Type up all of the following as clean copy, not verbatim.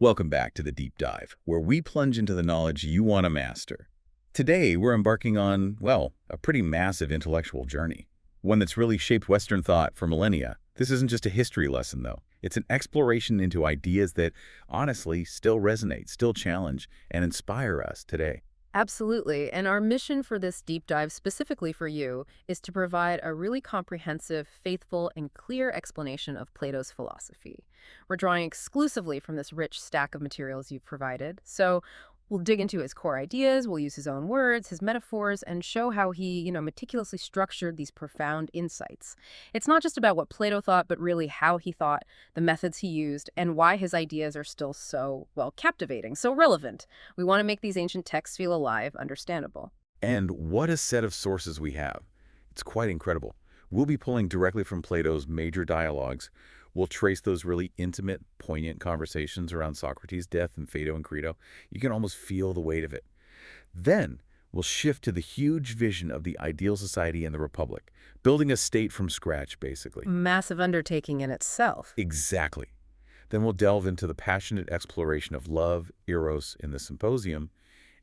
Welcome back to the Deep Dive, where we plunge into the knowledge you want to master. Today, we're embarking on, well, a pretty massive intellectual journey, one that's really shaped Western thought for millennia. This isn't just a history lesson, though. It's an exploration into ideas that, honestly, still resonate, still challenge, and inspire us today. Absolutely. And our mission for this deep dive specifically for you is to provide a really comprehensive, faithful, and clear explanation of Plato's philosophy. We're drawing exclusively from this rich stack of materials you've provided. So we'll dig into his core ideas, we'll use his own words, his metaphors, and show how he, meticulously structured these profound insights. It's not just about what Plato thought, but really how he thought, the methods he used, and why his ideas are still so, well, captivating, so relevant. We want to make these ancient texts feel alive, understandable. And what a set of sources we have. It's quite incredible. We'll be pulling directly from Plato's major dialogues. We'll trace those really intimate, poignant conversations around Socrates' death and Phaedo and Credo. You can almost feel the weight of it. Then we'll shift to the huge vision of the ideal society and the republic, building a state from scratch, basically. Massive undertaking in itself. Exactly. Then we'll delve into the passionate exploration of love, eros, in the Symposium,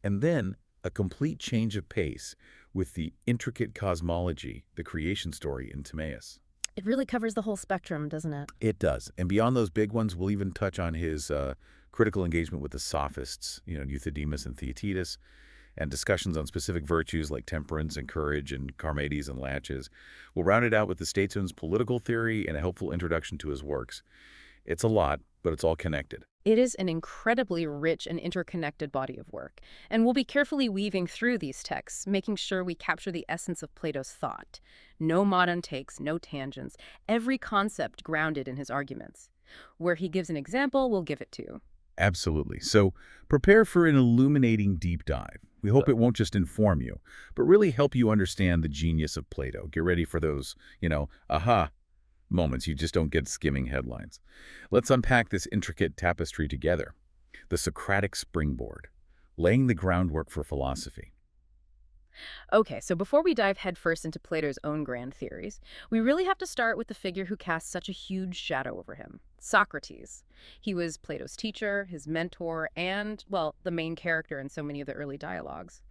and then a complete change of pace with the intricate cosmology, the creation story in Timaeus. It really covers the whole spectrum, doesn't it? It does. And beyond those big ones, we'll even touch on his critical engagement with the sophists, Euthydemus and Theaetetus, and discussions on specific virtues like temperance and courage and Charmides and Laches. We'll round it out with the statesman's political theory and a helpful introduction to his works. It's a lot, but it's all connected. It is an incredibly rich and interconnected body of work, and we'll be carefully weaving through these texts, making sure we capture the essence of Plato's thought. No modern takes, no tangents, every concept grounded in his arguments. Where he gives an example, we'll give it to you. Absolutely. So prepare for an illuminating deep dive. We hope it won't just inform you, but really help you understand the genius of Plato. Get ready for those, aha moments you just don't get skimming headlines. Let's unpack this intricate tapestry together. The Socratic springboard, laying the groundwork for philosophy. Okay, so before we dive headfirst into Plato's own grand theories, we really have to start with the figure who casts such a huge shadow over him, Socrates. He was Plato's teacher, his mentor, and, well, the main character in so many of the early dialogues.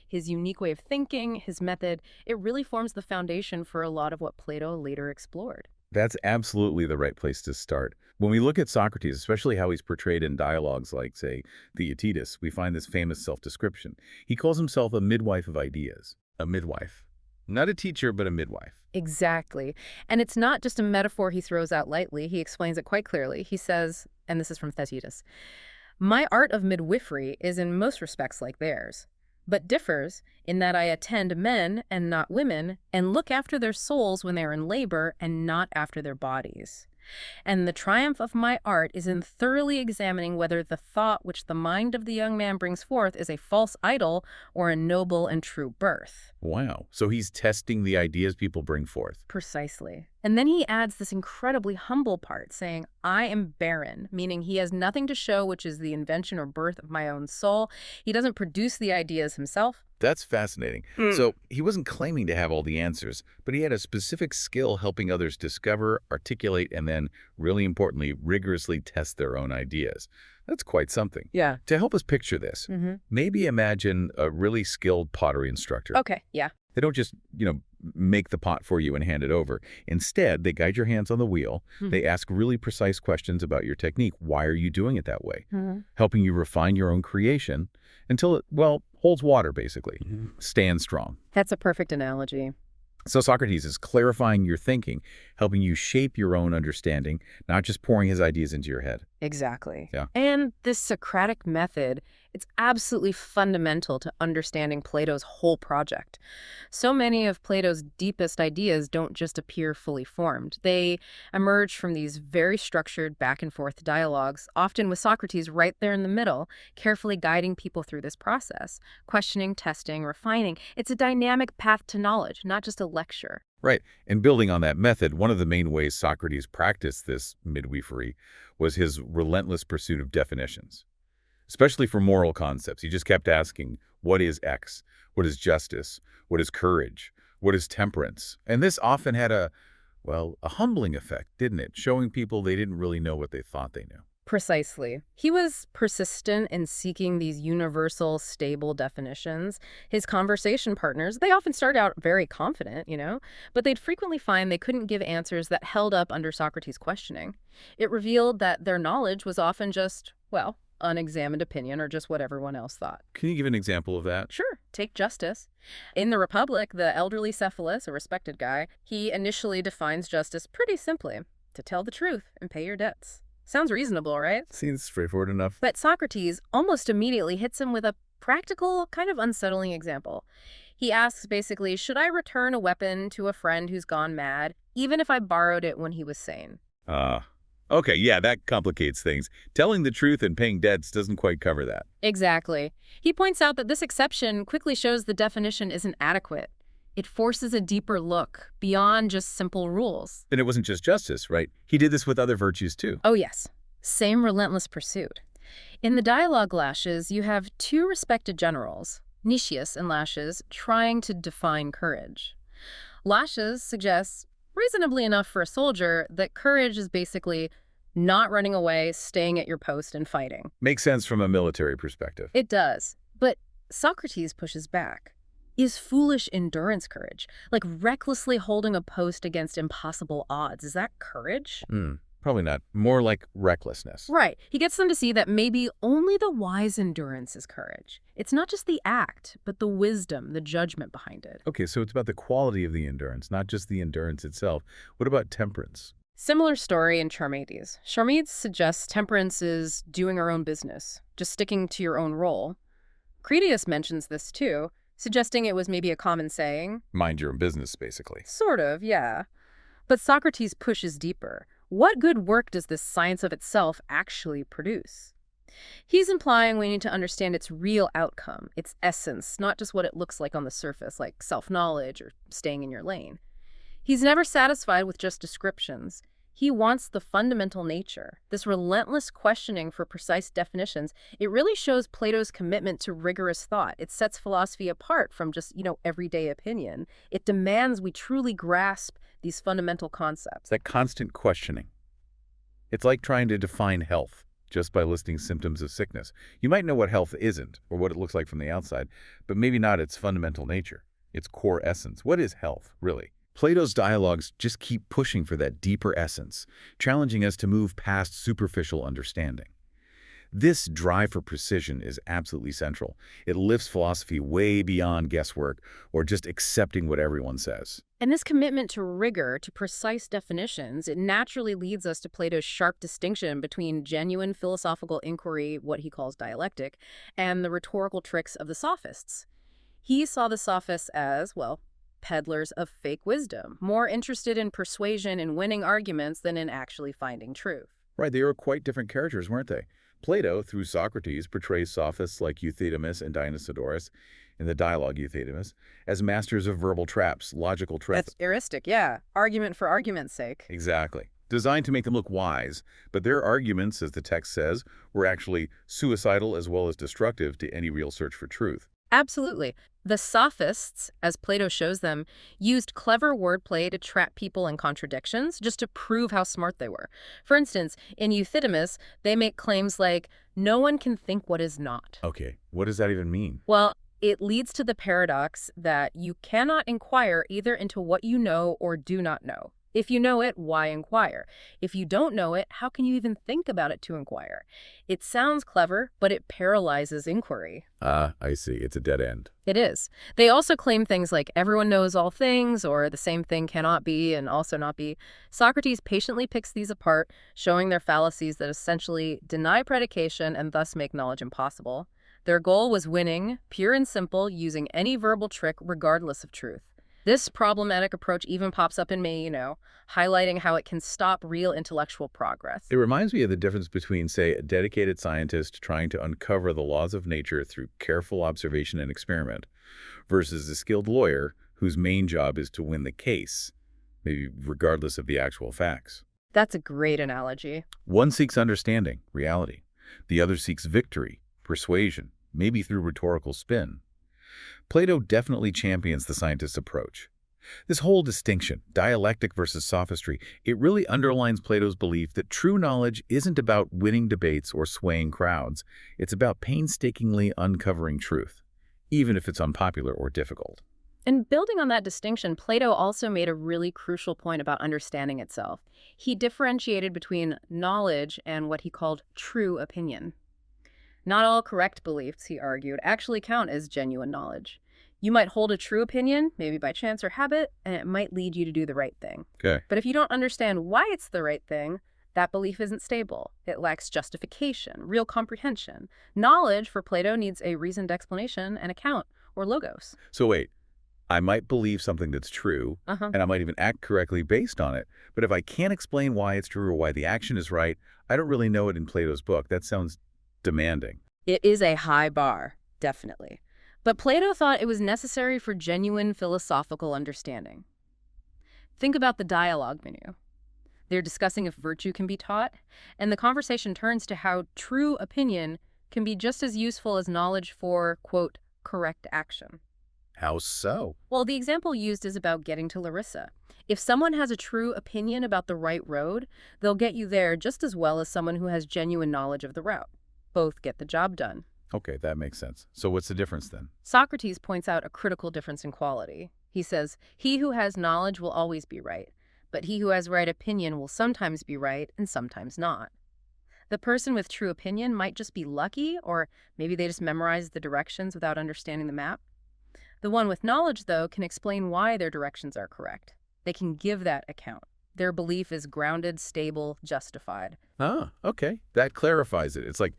His unique way of thinking, his method, it really forms the foundation for a lot of what Plato later explored. That's absolutely the right place to start. When we look at Socrates, especially how he's portrayed in dialogues like, say, Theaetetus, we find this famous self-description. He calls himself a midwife of ideas. A midwife. Not a teacher, but a midwife. Exactly. And it's not just a metaphor he throws out lightly. He explains it quite clearly. He says, and this is from Theaetetus, "My art of midwifery is in most respects like theirs, but differs in that I attend men and not women, and look after their souls when they are in labor and not after their bodies. And the triumph of my art is in thoroughly examining whether the thought which the mind of the young man brings forth is a false idol or a noble and true birth." Wow. So he's testing the ideas people bring forth. Precisely. And then he adds this incredibly humble part, saying, "I am barren," meaning he has nothing to show which is the invention or birth of my own soul. He doesn't produce the ideas himself. That's fascinating. So he wasn't claiming to have all the answers, but he had a specific skill helping others discover, articulate, and then, really importantly, rigorously test their own ideas. That's quite something. Yeah. To help us picture this, maybe imagine a really skilled pottery instructor. Okay, yeah. They don't just, make the pot for you and hand it over. Instead, they guide your hands on the wheel. They ask really precise questions about your technique. Why are you doing it that way? Helping you refine your own creation until it, well, holds water, basically. Stand strong. That's a perfect analogy. So Socrates is clarifying your thinking, helping you shape your own understanding, not just pouring his ideas into your head. Exactly. Yeah. And this Socratic method, it's absolutely fundamental to understanding Plato's whole project. So many of Plato's deepest ideas don't just appear fully formed. They emerge from these very structured back and forth dialogues, often with Socrates right there in the middle, carefully guiding people through this process, questioning, testing, refining. It's a dynamic path to knowledge, not just a lecture. Right. And building on that method, one of the main ways Socrates practiced this midwifery was his relentless pursuit of definitions, especially for moral concepts. He just kept asking, what is X? What is justice? What is courage? What is temperance? And this often had a humbling effect, didn't it? Showing people they didn't really know what they thought they knew. Precisely. He was persistent in seeking these universal, stable definitions. His conversation partners, they often start out very confident, but they'd frequently find they couldn't give answers that held up under Socrates' questioning. It revealed that their knowledge was often just, well, unexamined opinion or just what everyone else thought. Can you give an example of that? Sure, take justice. In the Republic, the elderly Cephalus, a respected guy, he initially defines justice pretty simply: to tell the truth and pay your debts. Sounds reasonable, right? Seems straightforward enough. But Socrates almost immediately hits him with a practical, kind of unsettling example. He asks basically, should I return a weapon to a friend who's gone mad, even if I borrowed it when he was sane? Okay, yeah, that complicates things. Telling the truth and paying debts doesn't quite cover that. Exactly. He points out that this exception quickly shows the definition isn't adequate. It forces a deeper look, beyond just simple rules. And it wasn't just justice, right? He did this with other virtues too. Oh yes, same relentless pursuit. In the dialogue Laches, you have two respected generals, Nicias and Laches, trying to define courage. Laches suggests, reasonably enough for a soldier, that courage is basically not running away, staying at your post and fighting. Makes sense from a military perspective. It does. But Socrates pushes back. Is foolish endurance courage? Like recklessly holding a post against impossible odds. Is that courage? Probably not. More like recklessness. Right. He gets them to see that maybe only the wise endurance is courage. It's not just the act, but the wisdom, the judgment behind it. Okay, so it's about the quality of the endurance, not just the endurance itself. What about temperance? Similar story in Charmides. Charmides suggests temperance is doing our own business, just sticking to your own role. Critias mentions this too, suggesting it was maybe a common saying. Mind your own business, basically. Sort of, yeah. But Socrates pushes deeper. What good work does this science of itself actually produce? He's implying we need to understand its real outcome, its essence, not just what it looks like on the surface, like self-knowledge or staying in your lane. He's never satisfied with just descriptions. He wants the fundamental nature. This relentless questioning for precise definitions, it really shows Plato's commitment to rigorous thought. It sets philosophy apart from just, everyday opinion. It demands we truly grasp these fundamental concepts. That constant questioning. It's like trying to define health just by listing symptoms of sickness. You might know what health isn't or what it looks like from the outside, but maybe not its fundamental nature, its core essence. What is health, really? Plato's dialogues just keep pushing for that deeper essence, challenging us to move past superficial understanding. This drive for precision is absolutely central. It lifts philosophy way beyond guesswork or just accepting what everyone says. And this commitment to rigor, to precise definitions, it naturally leads us to Plato's sharp distinction between genuine philosophical inquiry, what he calls dialectic, and the rhetorical tricks of the sophists. He saw the sophists as, peddlers of fake wisdom, more interested in persuasion and winning arguments than in actually finding truth. Right, they were quite different characters, weren't they? Plato, through Socrates, portrays sophists like Theaetetus and Dionysodorus in the dialogue Theaetetus as masters of verbal traps, logical traps. That's heuristic, yeah. Argument for argument's sake. Exactly. Designed to make them look wise, but their arguments, as the text says, were actually suicidal as well as destructive to any real search for truth. Absolutely. The sophists, as Plato shows them, used clever wordplay to trap people in contradictions just to prove how smart they were. For instance, in Euthydemus, they make claims like, no one can think what is not. Okay, what does that even mean? Well, it leads to the paradox that you cannot inquire either into what you know or do not know. If you know it, why inquire? If you don't know it, how can you even think about it to inquire? It sounds clever, but it paralyzes inquiry. I see. It's a dead end. It is. They also claim things like everyone knows all things, or the same thing cannot be and also not be. Socrates patiently picks these apart, showing their fallacies that essentially deny predication and thus make knowledge impossible. Their goal was winning, pure and simple, using any verbal trick regardless of truth. This problematic approach even pops up in me, highlighting how it can stop real intellectual progress. It reminds me of the difference between, say, a dedicated scientist trying to uncover the laws of nature through careful observation and experiment versus a skilled lawyer whose main job is to win the case, maybe regardless of the actual facts. That's a great analogy. One seeks understanding, reality. The other seeks victory, persuasion, maybe through rhetorical spin. Plato definitely champions the scientist's approach. This whole distinction, dialectic versus sophistry, it really underlines Plato's belief that true knowledge isn't about winning debates or swaying crowds. It's about painstakingly uncovering truth, even if it's unpopular or difficult. And building on that distinction, Plato also made a really crucial point about understanding itself. He differentiated between knowledge and what he called true opinion. Not all correct beliefs, he argued, actually count as genuine knowledge. You might hold a true opinion, maybe by chance or habit, and it might lead you to do the right thing. Okay. But if you don't understand why it's the right thing, that belief isn't stable. It lacks justification, real comprehension. Knowledge, for Plato, needs a reasoned explanation and account, or logos. So wait, I might believe something that's true, and I might even act correctly based on it, but if I can't explain why it's true or why the action is right, I don't really know it in Plato's book. That sounds demanding. It is a high bar, definitely. But Plato thought it was necessary for genuine philosophical understanding. Think about the dialogue menu. They're discussing if virtue can be taught, and the conversation turns to how true opinion can be just as useful as knowledge for, quote, correct action. How so? Well, the example used is about getting to Larissa. If someone has a true opinion about the right road, they'll get you there just as well as someone who has genuine knowledge of the route. Both get the job done. Okay, that makes sense. So what's the difference then? Socrates points out a critical difference in quality. He says, he who has knowledge will always be right, but he who has right opinion will sometimes be right and sometimes not. The person with true opinion might just be lucky, or maybe they just memorized the directions without understanding the map. The one with knowledge, though, can explain why their directions are correct. They can give that account. Their belief is grounded, stable, justified. Ah, okay. That clarifies it. It's like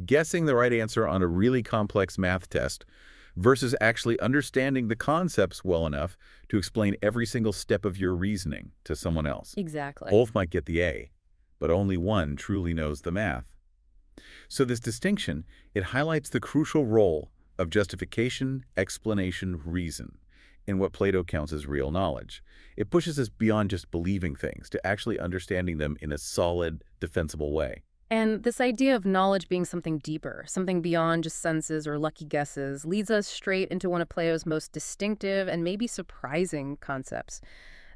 guessing the right answer on a really complex math test versus actually understanding the concepts well enough to explain every single step of your reasoning to someone else. Exactly. Both might get the A, but only one truly knows the math. So this distinction, it highlights the crucial role of justification, explanation, reason in what Plato counts as real knowledge. It pushes us beyond just believing things to actually understanding them in a solid, defensible way. And this idea of knowledge being something deeper, something beyond just senses or lucky guesses, leads us straight into one of Plato's most distinctive and maybe surprising concepts,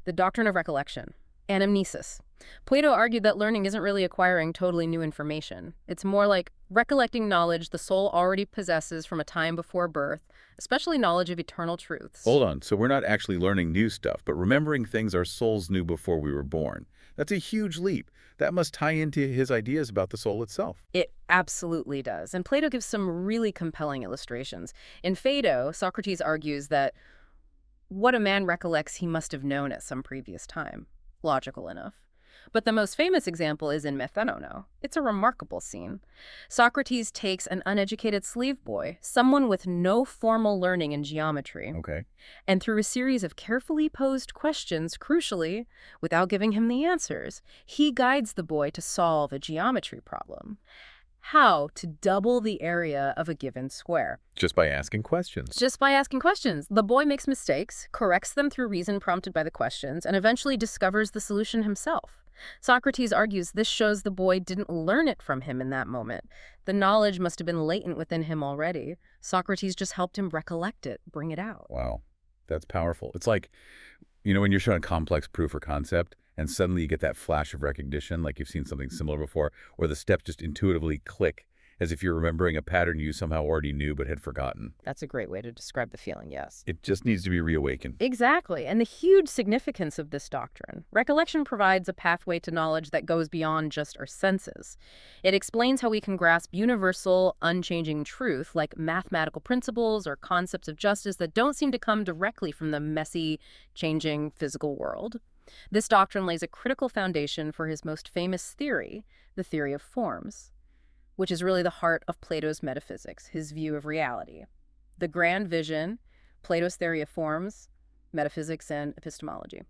the doctrine of recollection, anamnesis. Plato argued that learning isn't really acquiring totally new information. It's more like recollecting knowledge the soul already possesses from a time before birth, especially knowledge of eternal truths. Hold on, so we're not actually learning new stuff, but remembering things our souls knew before we were born. That's a huge leap. That must tie into his ideas about the soul itself. It absolutely does. And Plato gives some really compelling illustrations. In Phaedo, Socrates argues that what a man recollects he must have known at some previous time. Logical enough. But the most famous example is in Methanono. It's a remarkable scene. Socrates takes an uneducated slave boy, someone with no formal learning in geometry, Okay. and through a series of carefully posed questions, crucially, without giving him the answers, he guides the boy to solve a geometry problem. How to double the area of a given square. Just by asking questions. Just by asking questions. The boy makes mistakes, corrects them through reason prompted by the questions, and eventually discovers the solution himself. Socrates argues this shows the boy didn't learn it from him in that moment. The knowledge must have been latent within him already. Socrates just helped him recollect it, bring it out. Wow, that's powerful. It's like, when you're showing a complex proof or concept, and suddenly you get that flash of recognition, like you've seen something similar before, or the steps just intuitively click, as if you're remembering a pattern you somehow already knew but had forgotten. That's a great way to describe the feeling, yes. It just needs to be reawakened. Exactly, and the huge significance of this doctrine. Recollection provides a pathway to knowledge that goes beyond just our senses. It explains how we can grasp universal, unchanging truth, like mathematical principles or concepts of justice that don't seem to come directly from the messy, changing physical world. This doctrine lays a critical foundation for his most famous theory, the theory of forms, which is really the heart of Plato's metaphysics, his view of reality. The grand vision, Plato's theory of forms, metaphysics, and epistemology.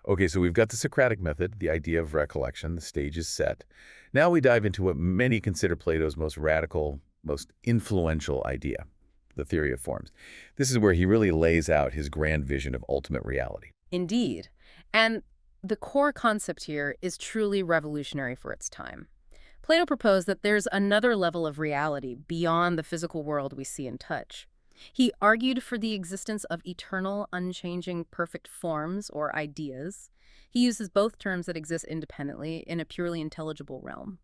Okay, so we've got the Socratic method, the idea of recollection, the stage is set. Now we dive into what many consider Plato's most radical, most influential idea, the theory of forms. This is where he really lays out his grand vision of ultimate reality. Indeed. And the core concept here is truly revolutionary for its time. Plato proposed that there's another level of reality beyond the physical world we see and touch. He argued for the existence of eternal, unchanging, perfect forms, or ideas. He uses both terms that exist independently in a purely intelligible realm.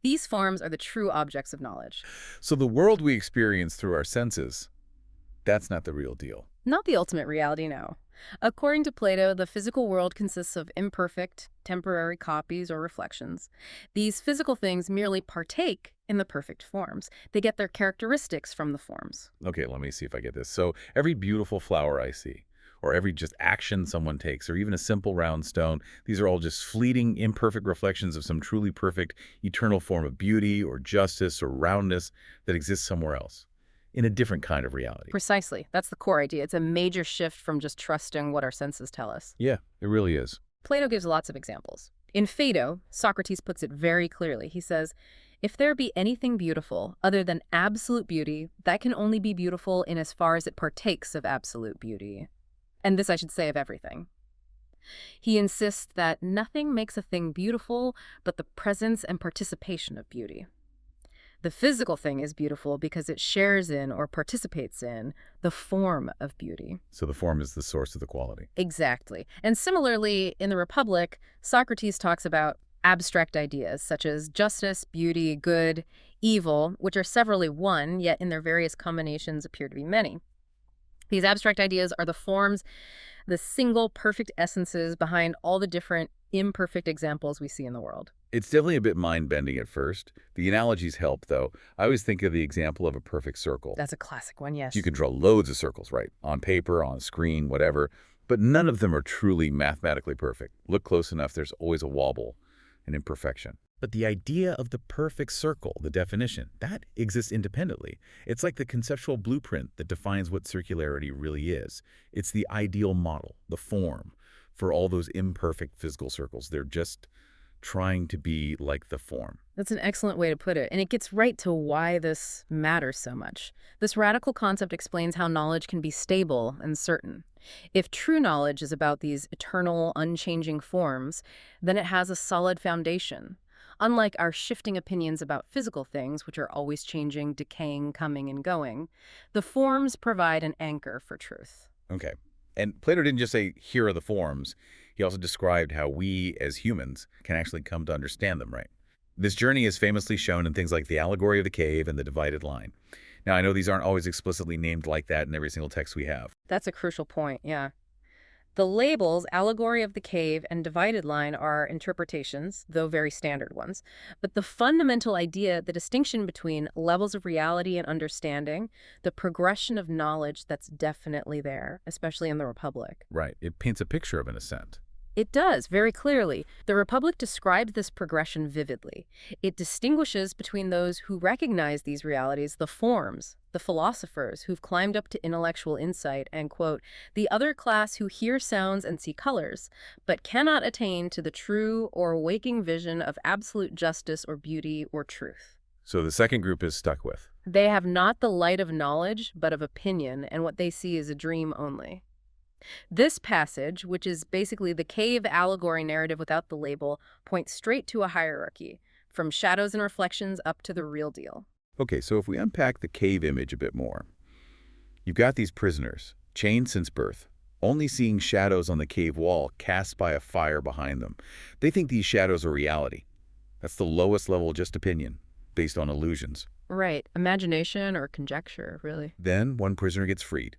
These forms are the true objects of knowledge. So the world we experience through our senses, that's not the real deal. Not the ultimate reality, no. According to Plato, the physical world consists of imperfect, temporary copies or reflections. These physical things merely partake in the perfect forms. They get their characteristics from the forms. Okay, let me see if I get this. So every beautiful flower I see, or every just action someone takes, or even a simple round stone, these are all just fleeting, imperfect reflections of some truly perfect, eternal form of beauty or justice or roundness that exists somewhere else, in a different kind of reality. Precisely. That's the core idea. It's a major shift from just trusting what our senses tell us. Yeah, it really is. Plato gives lots of examples. In Phaedo, Socrates puts it very clearly. He says, if there be anything beautiful other than absolute beauty, that can only be beautiful in as far as it partakes of absolute beauty. And this I should say of everything. He insists that nothing makes a thing beautiful but the presence and participation of beauty. The physical thing is beautiful because it shares in or participates in the form of beauty. So the form is the source of the quality. Exactly. And similarly, in the Republic, Socrates talks about abstract ideas such as justice, beauty, good, evil, which are severally one, yet in their various combinations appear to be many. These abstract ideas are the forms, the single perfect essences behind all the different imperfect examples we see in the world. It's definitely a bit mind-bending at first. The analogies help, though. I always think of the example of a perfect circle. That's a classic one, yes. You can draw loads of circles, right? On paper, on a screen, whatever. But none of them are truly mathematically perfect. Look close enough, there's always a wobble, an imperfection. But the idea of the perfect circle, the definition, that exists independently. It's like the conceptual blueprint that defines what circularity really is. It's the ideal model, the form, for all those imperfect physical circles. They're just trying to be like the form. That's an excellent way to put it, and it gets right to why this matters so much. This radical concept explains how knowledge can be stable and certain. If true knowledge is about these eternal, unchanging forms, then it has a solid foundation. Unlike our shifting opinions about physical things, which are always changing, decaying, coming and going, the forms provide an anchor for truth. Okay. And Plato didn't just say, here are the forms. He also described how we, as humans, can actually come to understand them, right? This journey is famously shown in things like the allegory of the cave and the divided line. Now, I know these aren't always explicitly named like that in every single text we have. That's a crucial point, yeah. The labels, allegory of the cave and divided line, are interpretations, though very standard ones. But the fundamental idea, the distinction between levels of reality and understanding, the progression of knowledge, that's definitely there, especially in the Republic. Right. It paints a picture of an ascent. It does, very clearly. The Republic describes this progression vividly. It distinguishes between those who recognize these realities, the forms, the philosophers who've climbed up to intellectual insight, and, quote, the other class who hear sounds and see colors, but cannot attain to the true or waking vision of absolute justice or beauty or truth. So the second group is stuck with. They have not the light of knowledge, but of opinion, and what they see is a dream only. This passage, which is basically the cave allegory narrative without the label, points straight to a hierarchy, from shadows and reflections up to the real deal. Okay, so if we unpack the cave image a bit more, you've got these prisoners, chained since birth, only seeing shadows on the cave wall cast by a fire behind them. They think these shadows are reality. That's the lowest level, just opinion, based on illusions. Right. Imagination or conjecture, really. Then one prisoner gets freed,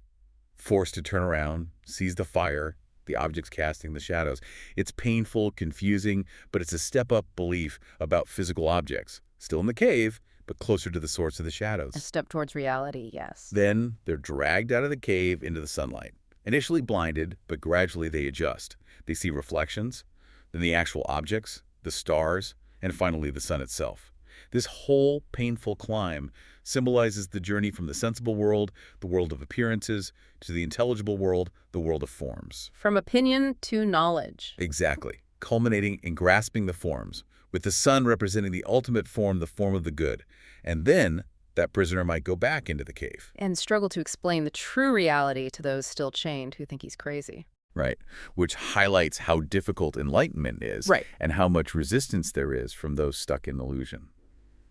forced to turn around, sees the fire, the objects casting the shadows. It's painful, confusing, but it's a step-up belief about physical objects. Still in the cave, but closer to the source of the shadows. A step towards reality, yes. Then they're dragged out of the cave into the sunlight. Initially blinded, but gradually they adjust. They see reflections, then the actual objects, the stars, and finally the sun itself. This whole painful climb symbolizes the journey from the sensible world, the world of appearances, to the intelligible world, the world of forms. From opinion to knowledge. Exactly, culminating in grasping the forms, with the sun representing the ultimate form, the form of the good. And then that prisoner might go back into the cave. And struggle to explain the true reality to those still chained who think he's crazy. Right, which highlights how difficult enlightenment is, Right. and how much resistance there is from those stuck in illusion.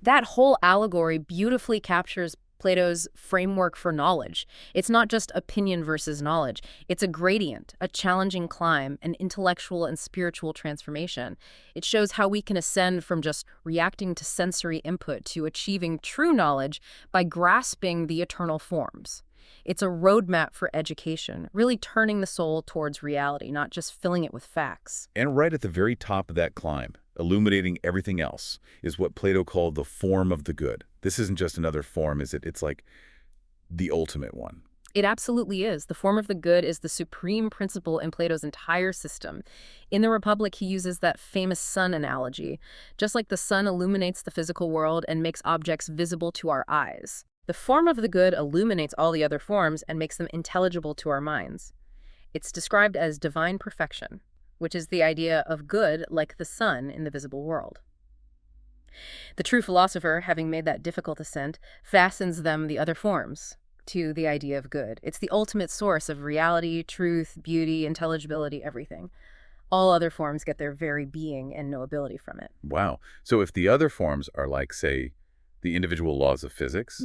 That whole allegory beautifully captures Plato's framework for knowledge. It's not just opinion versus knowledge. It's a gradient, a challenging climb, an intellectual and spiritual transformation. It shows how we can ascend from just reacting to sensory input to achieving true knowledge by grasping the eternal forms. It's a roadmap for education, really turning the soul towards reality, not just filling it with facts. And right at the very top of that climb, illuminating everything else, is what Plato called the form of the good. This isn't just another form, is it? It's like the ultimate one. It absolutely is. The form of the good is the supreme principle in Plato's entire system. In the Republic, he uses that famous sun analogy. Just like the sun illuminates the physical world and makes objects visible to our eyes, the form of the good illuminates all the other forms and makes them intelligible to our minds. It's described as divine perfection, which is the idea of good like the sun in the visible world. The true philosopher, having made that difficult ascent, fastens them the other forms to the idea of good. It's the ultimate source of reality, truth, beauty, intelligibility, everything. All other forms get their very being and knowability from it. Wow. So if the other forms are like, say, the individual laws of physics,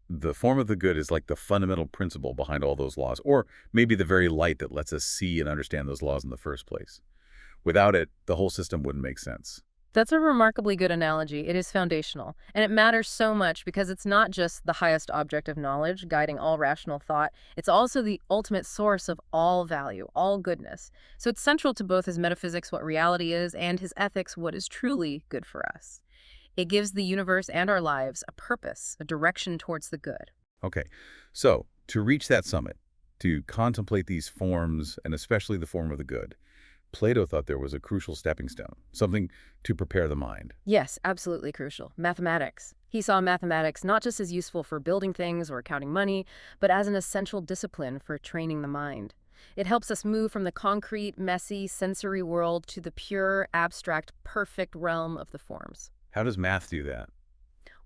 the form of the good is like the fundamental principle behind all those laws, or maybe the very light that lets us see and understand those laws in the first place. Without it, the whole system wouldn't make sense. That's a remarkably good analogy. It is foundational, and it matters so much because it's not just the highest object of knowledge guiding all rational thought, it's also the ultimate source of all value, all goodness. So it's central to both his metaphysics, what reality is, and his ethics, what is truly good for us. It gives the universe and our lives a purpose, a direction towards the good. Okay, so to reach that summit, to contemplate these forms, and especially the form of the good, Plato thought there was a crucial stepping stone, something to prepare the mind. Yes, absolutely crucial. Mathematics. He saw mathematics not just as useful for building things or counting money, but as an essential discipline for training the mind. It helps us move from the concrete, messy, sensory world to the pure, abstract, perfect realm of the forms. How does math do that?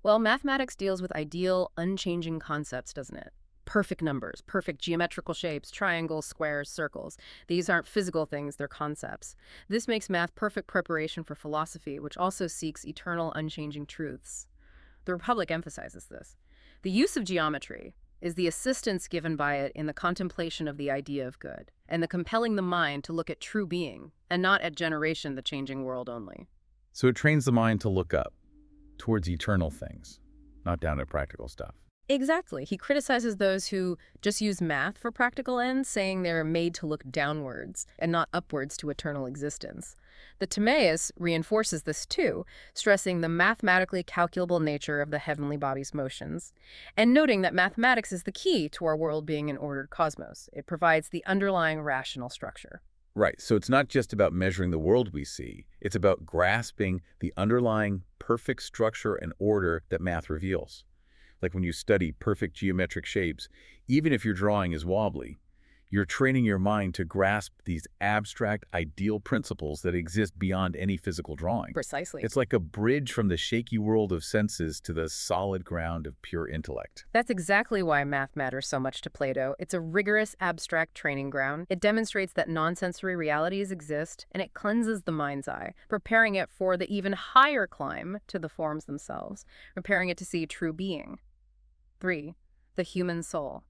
Well, mathematics deals with ideal, unchanging concepts, doesn't it? Perfect numbers, perfect geometrical shapes, triangles, squares, circles. These aren't physical things, they're concepts. This makes math perfect preparation for philosophy, which also seeks eternal, unchanging truths. The Republic emphasizes this. The use of geometry is the assistance given by it in the contemplation of the idea of good, and the compelling the mind to look at true being, and not at generation, the changing world only. So it trains the mind to look up, towards eternal things, not down at practical stuff. Exactly. He criticizes those who just use math for practical ends, saying they're made to look downwards and not upwards to eternal existence. The Timaeus reinforces this too, stressing the mathematically calculable nature of the heavenly body's motions, and noting that mathematics is the key to our world being an ordered cosmos. It provides the underlying rational structure. Right, so it's not just about measuring the world we see, it's about grasping the underlying perfect structure and order that math reveals. Like when you study perfect geometric shapes, even if your drawing is wobbly, you're training your mind to grasp these abstract, ideal principles that exist beyond any physical drawing. Precisely. It's like a bridge from the shaky world of senses to the solid ground of pure intellect. That's exactly why math matters so much to Plato. It's a rigorous, abstract training ground. It demonstrates that non-sensory realities exist, and it cleanses the mind's eye, preparing it for the even higher climb to the forms themselves, preparing it to see true being. 3. The human soul.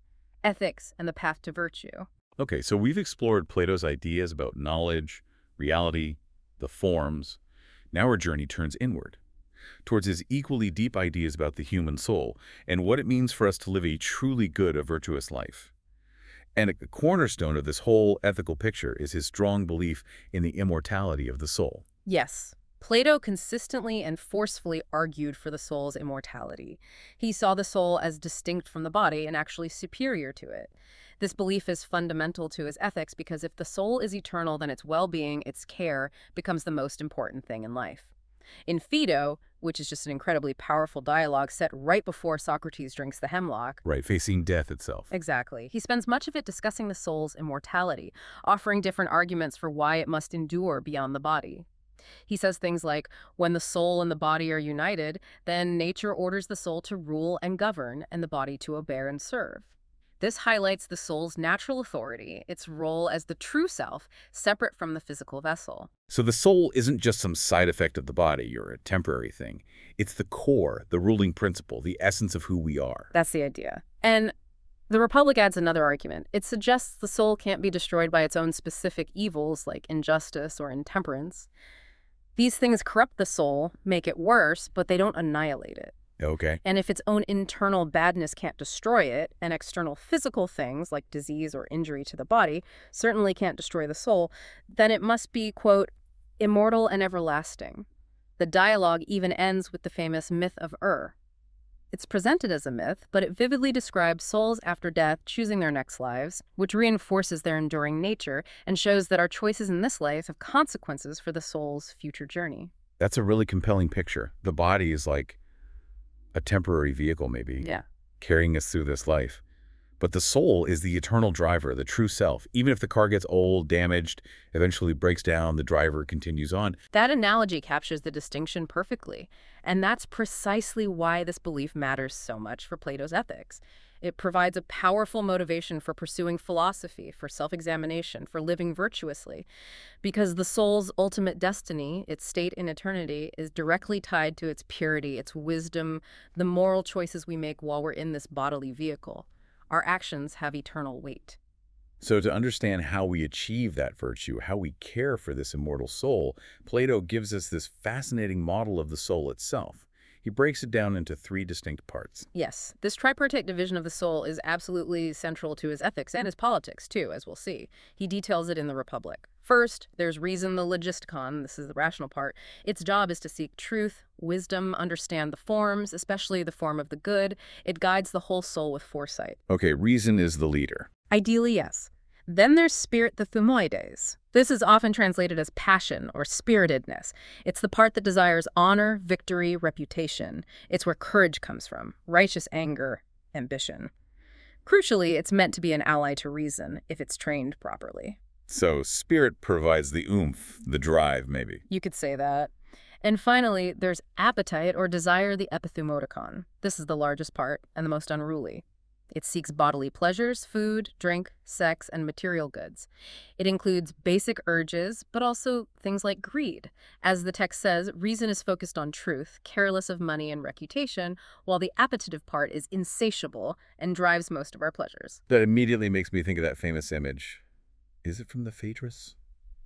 Ethics and the path to virtue. Okay, so we've explored Plato's ideas about knowledge, reality, the forms. Now our journey turns inward, towards his equally deep ideas about the human soul and what it means for us to live a truly good, a virtuous life. And a cornerstone of this whole ethical picture is his strong belief in the immortality of the soul. Yes. Plato consistently and forcefully argued for the soul's immortality. He saw the soul as distinct from the body and actually superior to it. This belief is fundamental to his ethics because if the soul is eternal, then its well-being, its care, becomes the most important thing in life. In Phaedo, which is just an incredibly powerful dialogue set right before Socrates drinks the hemlock. Right, facing death itself. Exactly. He spends much of it discussing the soul's immortality, offering different arguments for why it must endure beyond the body. He says things like, when the soul and the body are united, then nature orders the soul to rule and govern and the body to obey and serve. This highlights the soul's natural authority, its role as the true self, separate from the physical vessel. So the soul isn't just some side effect of the body or a temporary thing. It's the core, the ruling principle, the essence of who we are. That's the idea. And the Republic adds another argument. It suggests the soul can't be destroyed by its own specific evils like injustice or intemperance. These things corrupt the soul, make it worse, but they don't annihilate it. Okay. And if its own internal badness can't destroy it, and external physical things like disease or injury to the body certainly can't destroy the soul, then it must be, quote, immortal and everlasting. The dialogue even ends with the famous myth of It's presented as a myth, but it vividly describes souls after death choosing their next lives, which reinforces their enduring nature and shows that our choices in this life have consequences for the soul's future journey. That's a really compelling picture. The body is like a temporary vehicle, maybe, Yeah. carrying us through this life. But the soul is the eternal driver, the true self. Even if the car gets old, damaged, eventually breaks down, the driver continues on. That analogy captures the distinction perfectly, and that's precisely why this belief matters so much for Plato's ethics. It provides a powerful motivation for pursuing philosophy, for self-examination, for living virtuously, because the soul's ultimate destiny, its state in eternity, is directly tied to its purity, its wisdom, the moral choices we make while we're in this bodily vehicle. Our actions have eternal weight. So to understand how we achieve that virtue, how we care for this immortal soul, Plato gives us this fascinating model of the soul itself. He breaks it down into three distinct parts. Yes, this tripartite division of the soul is absolutely central to his ethics and his politics, too, as we'll see. He details it in the Republic. First, there's reason, the logistikon. This is the rational part. Its job is to seek truth, wisdom, understand the forms, especially the form of the good. It guides the whole soul with foresight. Okay, reason is the leader. Ideally, yes. Then there's spirit, the thumoides. This is often translated as passion or spiritedness. It's the part that desires honor, victory, reputation. It's where courage comes from, righteous anger, ambition. Crucially, it's meant to be an ally to reason if it's trained properly. So spirit provides the oomph, the drive, maybe. You could say that. And finally, there's appetite or desire, the epithumoticon. This is the largest part and the most unruly. It seeks bodily pleasures, food, drink, sex, and material goods. It includes basic urges, but also things like greed. As the text says, reason is focused on truth, careless of money and reputation, while the appetitive part is insatiable and drives most of our pleasures. That immediately makes me think of that famous image. Is it from the Phaedrus?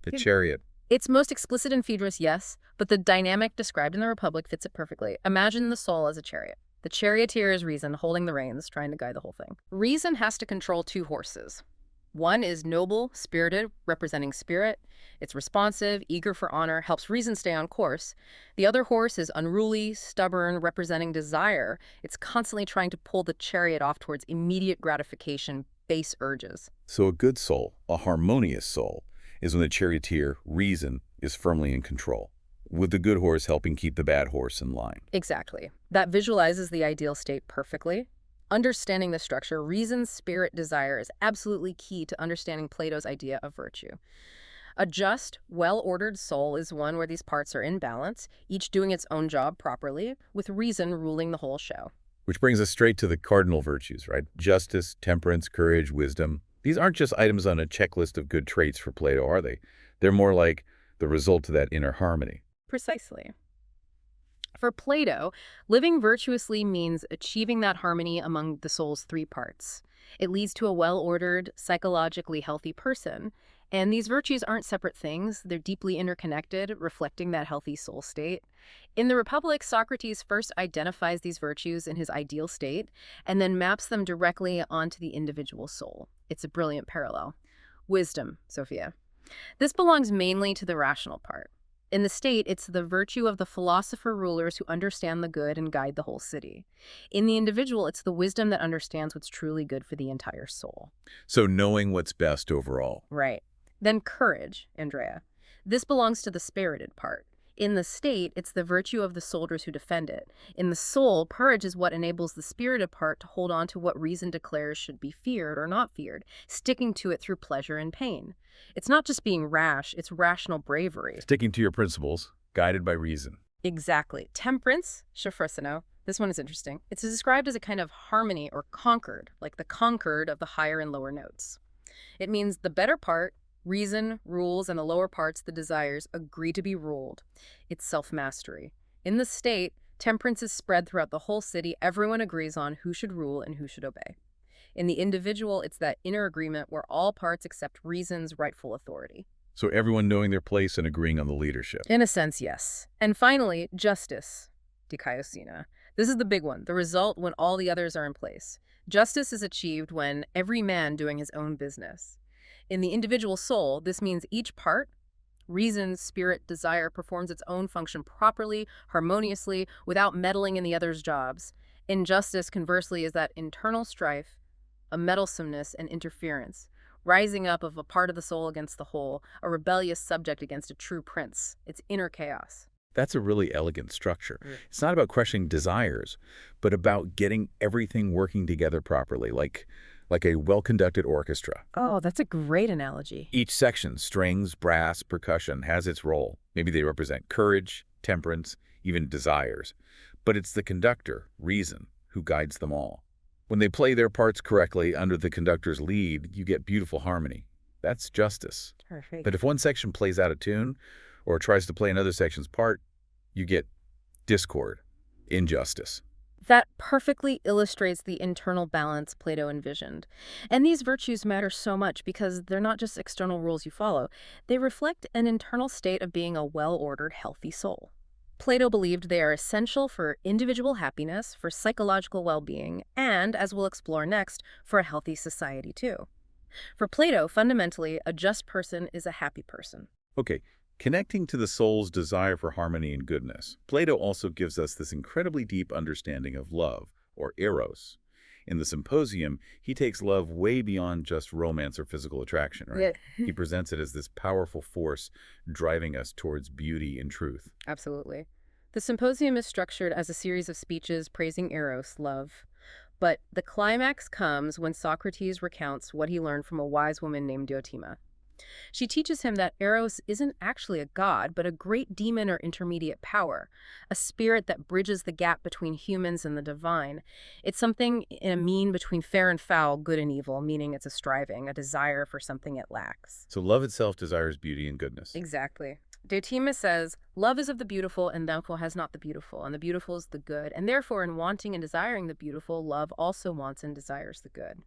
The Yeah. chariot. It's most explicit in Phaedrus, yes, but the dynamic described in the Republic fits it perfectly. Imagine the soul as a chariot. The charioteer is reason, holding the reins, trying to guide the whole thing. Reason has to control two horses. One is noble, spirited, representing spirit. It's responsive, eager for honor, helps reason stay on course. The other horse is unruly, stubborn, representing desire. It's constantly trying to pull the chariot off towards immediate gratification, base urges. So a good soul, a harmonious soul, is when the charioteer, reason, is firmly in control, with the good horse helping keep the bad horse in line. Exactly. That visualizes the ideal state perfectly. Understanding the structure, reason, spirit, desire is absolutely key to understanding Plato's idea of virtue. A just, well-ordered soul is one where these parts are in balance, each doing its own job properly, with reason ruling the whole show. Which brings us straight to the cardinal virtues, right? Justice, temperance, courage, wisdom. These aren't just items on a checklist of good traits for Plato, are they? They're more like the result of that inner harmony. Precisely. For Plato, living virtuously means achieving that harmony among the soul's three parts. It leads to a well-ordered, psychologically healthy person. And these virtues aren't separate things. They're deeply interconnected, reflecting that healthy soul state. In the Republic, Socrates first identifies these virtues in his ideal state and then maps them directly onto the individual soul. It's a brilliant parallel. Wisdom, Sophia. This belongs mainly to the rational part. In the state, it's the virtue of the philosopher rulers who understand the good and guide the whole city. In the individual, it's the wisdom that understands what's truly good for the entire soul. So knowing what's best overall. Right. Then courage, Andrea. This belongs to the spirited part. In the state, it's the virtue of the soldiers who defend it. In the soul, courage is what enables the spirited part to hold on to what reason declares should be feared or not feared, sticking to it through pleasure and pain. It's not just being rash, it's rational bravery. Sticking to your principles, guided by reason. Exactly. Temperance, shafrusino. This one is interesting. It's described as a kind of harmony or concord, like the concord of the higher and lower notes. It means the better part, reason, rules, and the lower parts, the desires, agree to be ruled. It's self-mastery. In the state, temperance is spread throughout the whole city. Everyone agrees on who should rule and who should obey. In the individual, it's that inner agreement where all parts accept reason's rightful authority. So everyone knowing their place and agreeing on the leadership. In a sense, yes. And finally, justice, dikaiosina. This is the big one, the result when all the others are in place. Justice is achieved when every man doing his own business. In the individual soul, this means each part, reason, spirit, desire, performs its own function properly, harmoniously, without meddling in the other's jobs. Injustice, conversely, is that internal strife, a meddlesomeness and interference, rising up of a part of the soul against the whole, a rebellious subject against a true prince. It's inner chaos. That's a really elegant structure. It's not about crushing desires, but about getting everything working together properly, like a well-conducted orchestra. Oh, that's a great analogy. Each section, strings, brass, percussion, has its role. Maybe they represent courage, temperance, even desires. But it's the conductor, reason, who guides them all. When they play their parts correctly under the conductor's lead, you get beautiful harmony. That's justice. Perfect. But if one section plays out of tune or tries to play another section's part, you get discord, injustice. That perfectly illustrates the internal balance Plato envisioned. And these virtues matter so much because they're not just external rules you follow. They reflect an internal state of being a well-ordered, healthy soul. Plato believed they are essential for individual happiness, for psychological well-being, and, as we'll explore next, for a healthy society too. For Plato, fundamentally, a just person is a happy person. Okay, connecting to the soul's desire for harmony and goodness, Plato also gives us this incredibly deep understanding of love, or eros. In the Symposium, he takes love way beyond just romance or physical attraction, right? Yeah. He presents it as this powerful force driving us towards beauty and truth. Absolutely. The Symposium is structured as a series of speeches praising eros, love. But the climax comes when Socrates recounts what he learned from a wise woman named Diotima. She teaches him that Eros isn't actually a god, but a great demon or intermediate power, a spirit that bridges the gap between humans and the divine. It's something in a mean between fair and foul, good and evil, meaning it's a striving, a desire for something it lacks. So love itself desires beauty and goodness. Exactly. Diotima says, love is of the beautiful, and therefore has not the beautiful, and the beautiful is the good, and therefore in wanting and desiring the beautiful, love also wants and desires the good.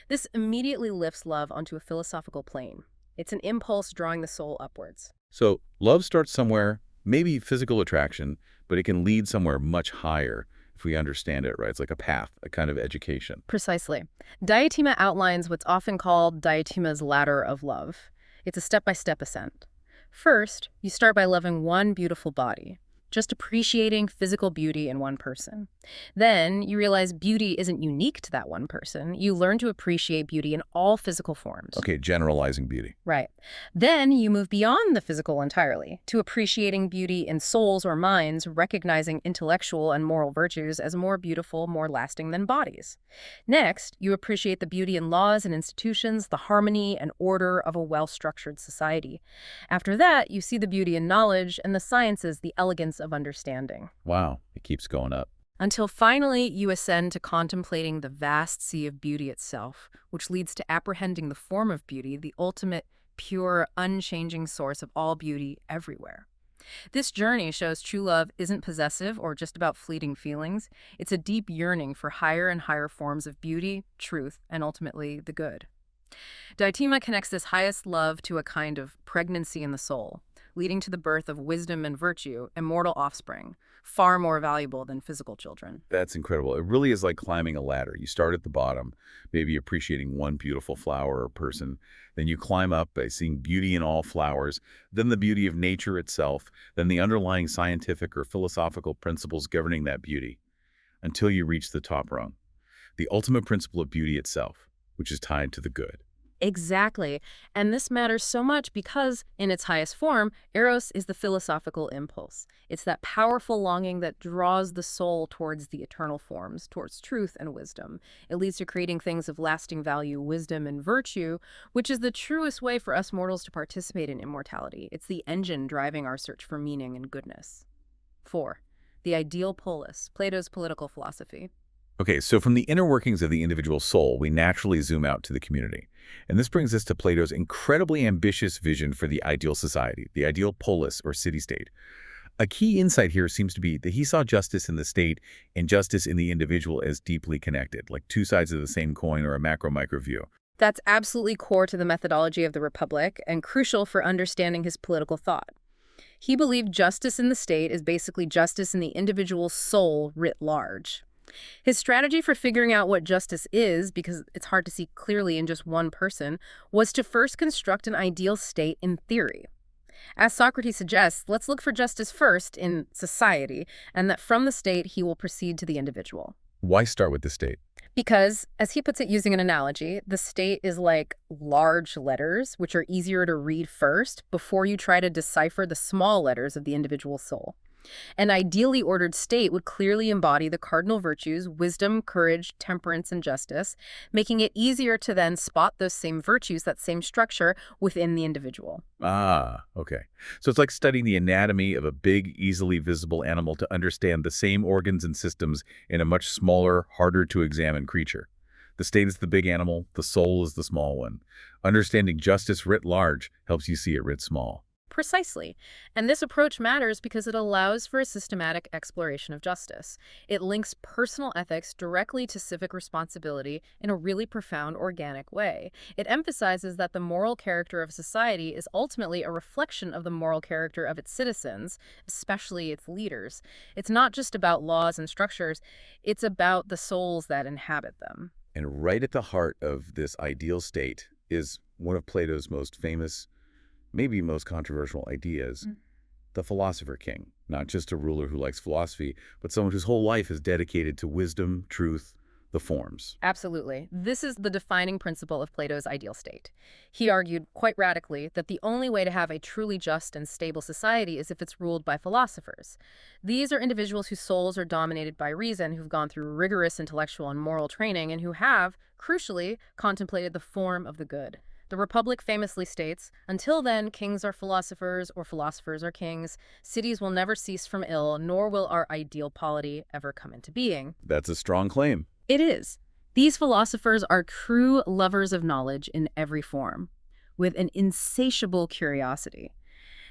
This immediately lifts love onto a philosophical plane. It's an impulse drawing the soul upwards. So love starts somewhere, maybe physical attraction, but it can lead somewhere much higher if we understand it right. It's like a path, a kind of education. Precisely. Diotima outlines what's often called Diotima's ladder of love. It's a step-by-step ascent. First, you start by loving one beautiful body, just appreciating physical beauty in one person. Then you realize beauty isn't unique to that one person. You learn to appreciate beauty in all physical forms. Okay, generalizing beauty. Right. Then you move beyond the physical entirely to appreciating beauty in souls or minds, recognizing intellectual and moral virtues as more beautiful, more lasting than bodies. Next, you appreciate the beauty in laws and institutions, the harmony and order of a well-structured society. After that, you see the beauty in knowledge and the sciences, the elegance of understanding. Wow, it keeps going up. Until finally you ascend to contemplating the vast sea of beauty itself, which leads to apprehending the form of beauty, the ultimate, pure, unchanging source of all beauty everywhere. This journey shows true love isn't possessive or just about fleeting feelings. It's a deep yearning for higher and higher forms of beauty, truth, and ultimately the good. Diotima connects this highest love to a kind of pregnancy in the soul, leading to the birth of wisdom and virtue, immortal offspring, far more valuable than physical children. That's incredible. It really is like climbing a ladder. You start at the bottom, maybe appreciating one beautiful flower or person. Then you climb up by seeing beauty in all flowers, then the beauty of nature itself, then the underlying scientific or philosophical principles governing that beauty, until you reach the top rung, the ultimate principle of beauty itself, which is tied to the good. Exactly. And this matters so much because, in its highest form, eros is the philosophical impulse. It's that powerful longing that draws the soul towards the eternal forms, towards truth and wisdom. It leads to creating things of lasting value, wisdom and virtue, which is the truest way for us mortals to participate in immortality. It's the engine driving our search for meaning and goodness. 4. The ideal polis, Plato's political philosophy. Okay, so from the inner workings of the individual soul, we naturally zoom out to the community. And this brings us to Plato's incredibly ambitious vision for the ideal society, the ideal polis or city-state. A key insight here seems to be that he saw justice in the state and justice in the individual as deeply connected, like two sides of the same coin or a macro-micro view. That's absolutely core to the methodology of the Republic and crucial for understanding his political thought. He believed justice in the state is basically justice in the individual soul writ large. His strategy for figuring out what justice is, because it's hard to see clearly in just one person, was to first construct an ideal state in theory. As Socrates suggests, let's look for justice first in society, and that from the state he will proceed to the individual. Why start with the state? Because, as he puts it using an analogy, the state is like large letters, which are easier to read first before you try to decipher the small letters of the individual soul. An ideally ordered state would clearly embody the cardinal virtues, wisdom, courage, temperance, and justice, making it easier to then spot those same virtues, that same structure, within the individual. Ah, okay. So it's like studying the anatomy of a big, easily visible animal to understand the same organs and systems in a much smaller, harder to examine creature. The state is the big animal, the soul is the small one. Understanding justice writ large helps you see it writ small. Precisely. And this approach matters because it allows for a systematic exploration of justice. It links personal ethics directly to civic responsibility in a really profound, organic way. It emphasizes that the moral character of society is ultimately a reflection of the moral character of its citizens, especially its leaders. It's not just about laws and structures, it's about the souls that inhabit them. And right at the heart of this ideal state is one of Plato's most famous, maybe most controversial ideas, the philosopher king. Not just a ruler who likes philosophy, but someone whose whole life is dedicated to wisdom, truth, the forms. Absolutely. This is the defining principle of Plato's ideal state. He argued, quite radically, that the only way to have a truly just and stable society is if it's ruled by philosophers. These are individuals whose souls are dominated by reason, who've gone through rigorous intellectual and moral training, and who have, crucially, contemplated the form of the good. The Republic famously states, "Until then, kings are philosophers, or philosophers are kings. Cities will never cease from ill, nor will our ideal polity ever come into being." That's a strong claim. It is. These philosophers are true lovers of knowledge in every form, with an insatiable curiosity.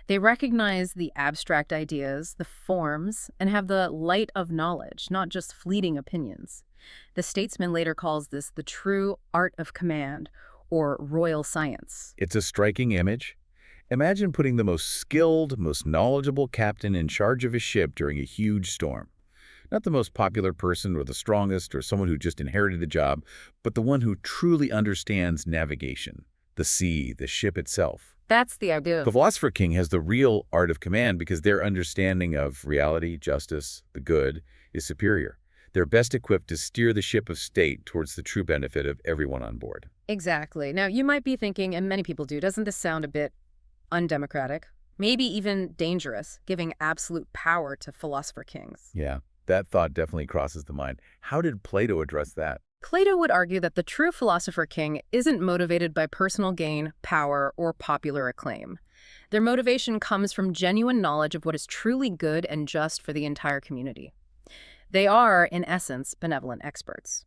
They recognize the abstract ideas, the forms, and have the light of knowledge, not just fleeting opinions. The statesman later calls this the true art of command, or royal science. It's a striking image. Imagine putting the most skilled, most knowledgeable captain in charge of a ship during a huge storm. Not the most popular person or the strongest or someone who just inherited the job, but the one who truly understands navigation, the sea, the ship itself. That's the idea. The philosopher king has the real art of command because their understanding of reality, justice, the good, is superior. They're best equipped to steer the ship of state towards the true benefit of everyone on board. Exactly. Now, you might be thinking, and many people do, doesn't this sound a bit undemocratic? Maybe even dangerous, giving absolute power to philosopher kings. Yeah, that thought definitely crosses the mind. How did Plato address that? Plato would argue that the true philosopher king isn't motivated by personal gain, power, or popular acclaim. Their motivation comes from genuine knowledge of what is truly good and just for the entire community. They are, in essence, benevolent experts.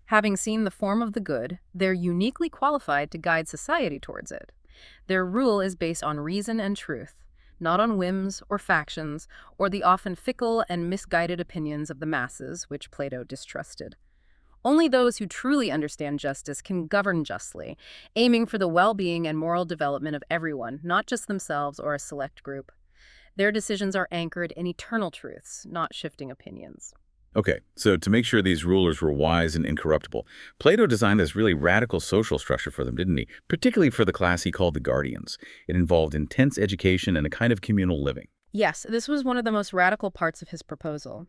Having seen the form of the good, they're uniquely qualified to guide society towards it. Their rule is based on reason and truth, not on whims or factions, or the often fickle and misguided opinions of the masses, which Plato distrusted. Only those who truly understand justice can govern justly, aiming for the well-being and moral development of everyone, not just themselves or a select group. Their decisions are anchored in eternal truths, not shifting opinions. Okay, so to make sure these rulers were wise and incorruptible, Plato designed this really radical social structure for them, didn't he? Particularly for the class he called the guardians. It involved intense education and a kind of communal living. Yes, this was one of the most radical parts of his proposal.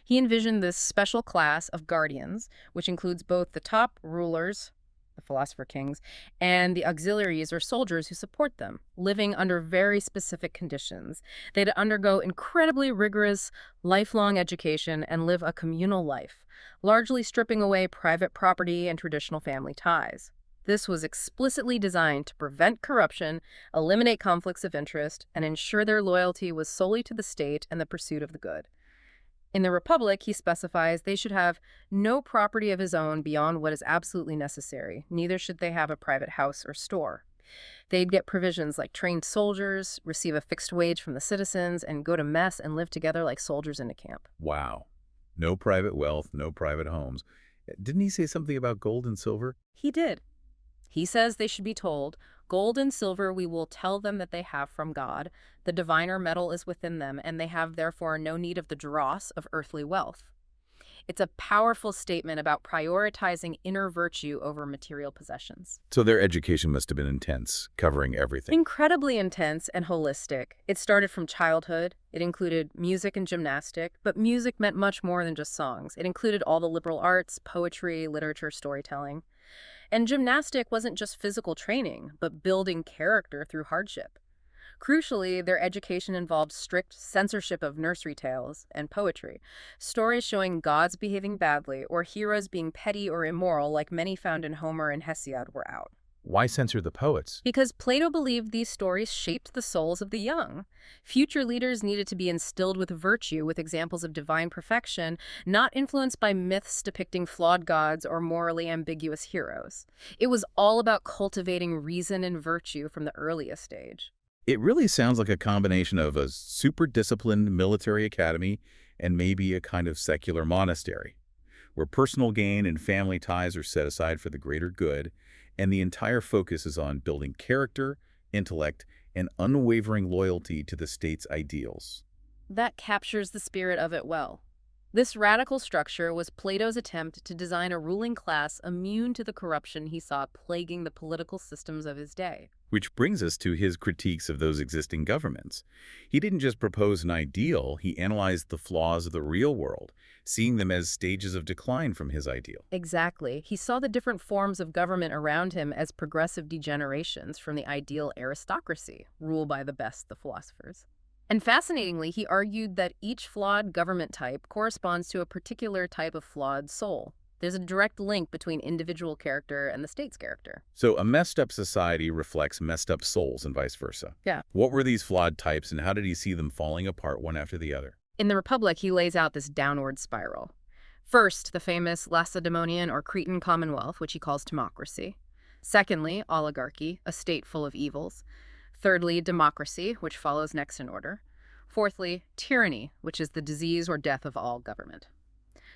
He envisioned this special class of guardians, which includes both the top rulers, the philosopher kings, and the auxiliaries or soldiers who support them, living under very specific conditions. They'd undergo incredibly rigorous, lifelong education and live a communal life, largely stripping away private property and traditional family ties. This was explicitly designed to prevent corruption, eliminate conflicts of interest, and ensure their loyalty was solely to the state and the pursuit of the good. In the Republic, he specifies they should have no property of his own beyond what is absolutely necessary. Neither should they have a private house or store. They'd get provisions like trained soldiers, receive a fixed wage from the citizens, and go to mess and live together like soldiers in a camp. Wow. No private wealth, no private homes. Didn't he say something about gold and silver? He did. He says they should be told, "Gold and silver we will tell them that they have from God. The diviner metal is within them, and they have therefore no need of the dross of earthly wealth." It's a powerful statement about prioritizing inner virtue over material possessions. So their education must have been intense, covering everything. Incredibly intense and holistic. It started from childhood. It included music and gymnastic, but music meant much more than just songs. It included all the liberal arts, poetry, literature, storytelling. And gymnastic wasn't just physical training, but building character through hardship. Crucially, their education involved strict censorship of nursery tales and poetry, stories showing gods behaving badly or heroes being petty or immoral like many found in Homer and Hesiod were out. Why censor the poets? Because Plato believed these stories shaped the souls of the young. Future leaders needed to be instilled with virtue, with examples of divine perfection, not influenced by myths depicting flawed gods or morally ambiguous heroes. It was all about cultivating reason and virtue from the earliest age. It really sounds like a combination of a super disciplined military academy and maybe a kind of secular monastery, where personal gain and family ties are set aside for the greater good, and the entire focus is on building character, intellect, and unwavering loyalty to the state's ideals. That captures the spirit of it well. This radical structure was Plato's attempt to design a ruling class immune to the corruption he saw plaguing the political systems of his day. Which brings us to his critiques of those existing governments. He didn't just propose an ideal, he analyzed the flaws of the real world, seeing them as stages of decline from his ideal. Exactly. He saw the different forms of government around him as progressive degenerations from the ideal aristocracy, ruled by the best, the philosophers. And fascinatingly, he argued that each flawed government type corresponds to a particular type of flawed soul. There's a direct link between individual character and the state's character. So a messed up society reflects messed up souls and vice versa. Yeah. What were these flawed types and how did he see them falling apart one after the other? In the Republic, he lays out this downward spiral. First, the famous Lacedaemonian or Cretan commonwealth, which he calls timocracy. Secondly, oligarchy, a state full of evils. Thirdly, democracy, which follows next in order. Fourthly, tyranny, which is the disease or death of all government.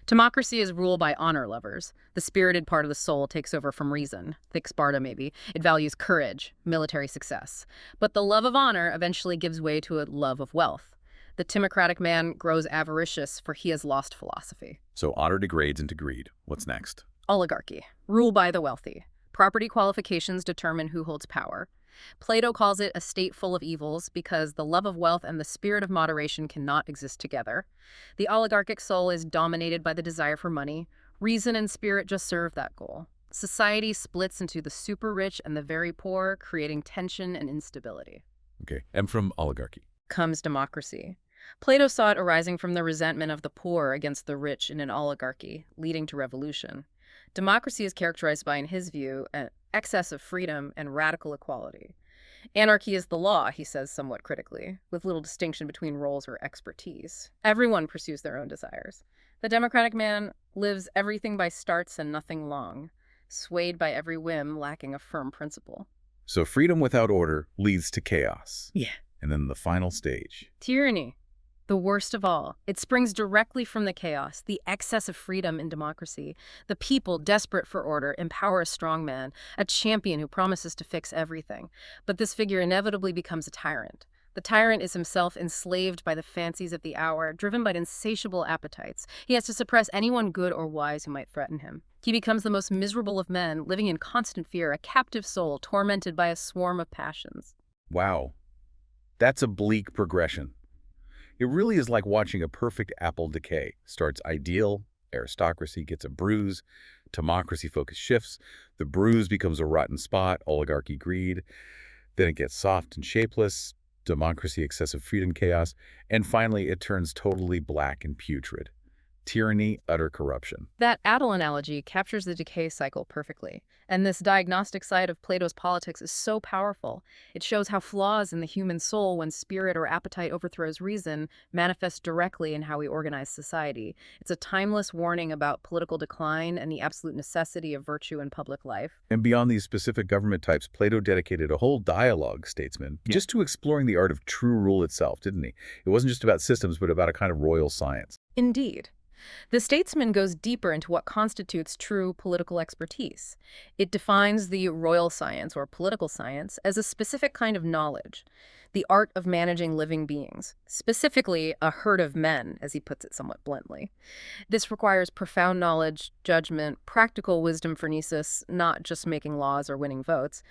Timocracy is ruled by honor lovers. The spirited part of the soul takes over from reason. Think Sparta, maybe. It values courage, military success. But the love of honor eventually gives way to a love of wealth. The timocratic man grows avaricious, for he has lost philosophy. So honor degrades into greed. What's next? Oligarchy, ruled by the wealthy. Property qualifications determine who holds power. Plato calls it a state full of evils because the love of wealth and the spirit of moderation cannot exist together. The oligarchic soul is dominated by the desire for money. Reason and spirit just serve that goal. Society splits into the super rich and the very poor, creating tension and instability. Okay, and from oligarchy. Comes democracy. Plato saw it arising from the resentment of the poor against the rich in an oligarchy, leading to revolution. Democracy is characterized by, in his view, an excess of freedom and radical equality. Anarchy is the law, he says somewhat critically, with little distinction between roles or expertise. Everyone pursues their own desires. The democratic man lives everything by starts and nothing long, swayed by every whim, lacking a firm principle. So freedom without order leads to chaos. Yeah. And then the final stage. Tyranny. The worst of all. It springs directly from the chaos, the excess of freedom in democracy. The people, desperate for order, empower a strong man, a champion who promises to fix everything. But this figure inevitably becomes a tyrant. The tyrant is himself enslaved by the fancies of the hour, driven by insatiable appetites. He has to suppress anyone good or wise who might threaten him. He becomes the most miserable of men, living in constant fear, a captive soul tormented by a swarm of passions. Wow. That's a bleak progression. It really is like watching a perfect apple decay. Starts ideal, aristocracy gets a bruise, democracy focus shifts, the bruise becomes a rotten spot, oligarchy greed, then it gets soft and shapeless, democracy excessive freedom chaos, and finally it turns totally black and putrid. Tyranny, utter corruption. That Adel analogy captures the decay cycle perfectly. And this diagnostic side of Plato's politics is so powerful. It shows how flaws in the human soul, when spirit or appetite overthrows reason, manifest directly in how we organize society. It's a timeless warning about political decline and the absolute necessity of virtue in public life. And beyond these specific government types, Plato dedicated a whole dialogue, statesman, just to exploring the art of true rule itself, didn't he? It wasn't just about systems, but about a kind of royal science. Indeed. The statesman goes deeper into what constitutes true political expertise. It defines the royal science, or political science, as a specific kind of knowledge, the art of managing living beings, specifically a herd of men, as he puts it somewhat bluntly. This requires profound knowledge, judgment, practical wisdom for Nisus, not just making laws or winning votes.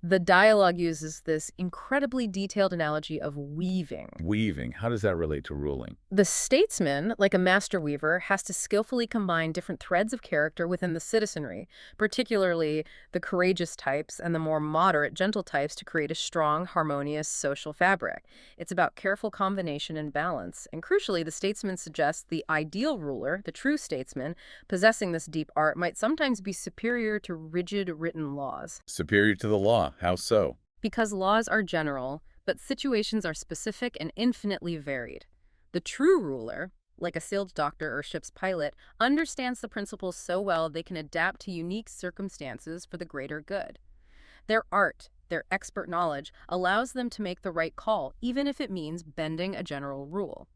The dialogue uses this incredibly detailed analogy of weaving. Weaving, how does that relate to ruling? The statesman, like a master weaver, has to skillfully combine different threads of character within the citizenry, particularly the courageous types and the more moderate, gentle types, to create a strong, harmonious social fabric. It's about careful combination and balance. And crucially, the statesman suggests the ideal ruler, the true statesman, possessing this deep art, might sometimes be superior to rigid written laws. Superior to the law. How so? Because laws are general, but situations are specific and infinitely varied. The true ruler, like a skilled doctor or ship's pilot, understands the principles so well they can adapt to unique circumstances for the greater good. Their art, their expert knowledge, allows them to make the right call, even if it means bending a general rule.